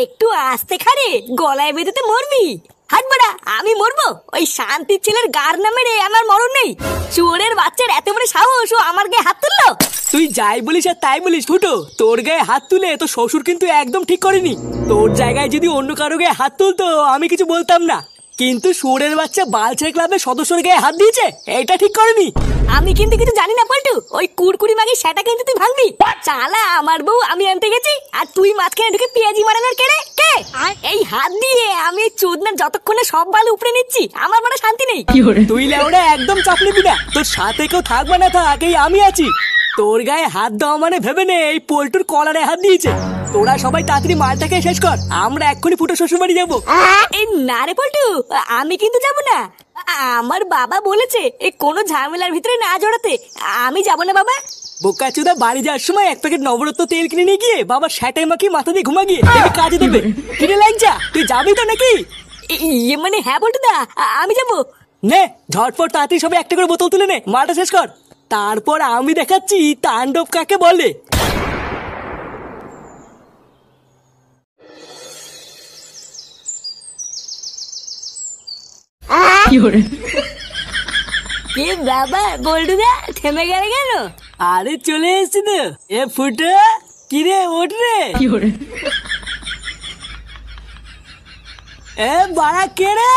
একটু আস্তে খারে, গলায় বেঁধেতে মরবি। হাট বাড়া, আমি মরবো? ওই শান্তির ছেলের গার নামে রে আমার মরণ নেই। চোরের বাচ্চার এত বড় সাহস, ও আমার গায়ে হাত তুললো। তুই যাই বলিস আর তাই বলিস ফুটো, তোর গায়ে হাত তুলে তো শ্বশুর কিন্তু একদম ঠিক করেনি। তোর জায়গায় যদি অন্য কারো গায়ে হাত তুলতো আমি কিছু বলতাম না, কিন্তু শুয়োরের বাচ্চা বালছেড়ে ক্লাবের সদস্যর গায়ে হাত দিয়েছে, এটা ঠিক করেনি। আমি কিন্তু কিছু জানি না পল্টু, ওই কুড়কুড়ি মাগি সেটা কিন্তু তুই ভাঙবি। চালা আমার বউ আমি আনতে গেছি, আর তুই মাঝখানে ঢুকে পেঁয়াজি মারানোর কে রে? কে? এই হাত দিয়ে আমি এই চোদনার যতক্ষণে সব বাল উপরে নিচ্ছি আমার মনে শান্তি নেই। তুই লেওড়া একদম চাপ নিবি না, তোর সাথে কেউ থাকবে না থাক, এই আমি আছি। তোর গায়ে হাত দেওয়া মানে ভেবে নে এই পোল্টুর কলারে হাত দিয়েছে। তোরা সবাই তাড়াতাড়ি মালটাকে শেষ কর, আমরা এক্ষুনি ফুটো শ্বশুর বাড়ি যাবো। এই না রে পল্টু, আমি কিন্তু যাবো না। আমার বাবা বলেছে এই কোনো ঝামেলার ভিতরে না জড়াতে, আমি যাবো না বাবা। বোকাচোদা, বাড়ি যাওয়ার সময় এক প্যাকেট নবরত্ন তেল কিনে নিয়ে গিয়ে বাবা স্যাটাই মাখিয়ে মাথা দিয়ে ঘুমা গিয়ে কাজে দেবে। কিনে লাগছা, তুই যাবি তো নাকি? ইয়ে মানে হ্যাঁ পল্টু দা, আমি যাবো। নে ঝটপট তাড়াতাড়ি সবাই একটা করে বোতল তুলে নে, মালটা শেষ কর। তারপর আমি দেখাচ্ছি তাণ্ডব কাকে বলে। কে বাবা বল্টু দা, থেমে গেলে কেন? আরে চলে এসছি তো। এ ফুটো, কিরে ওঠ রে। এ বাড়া কে রে?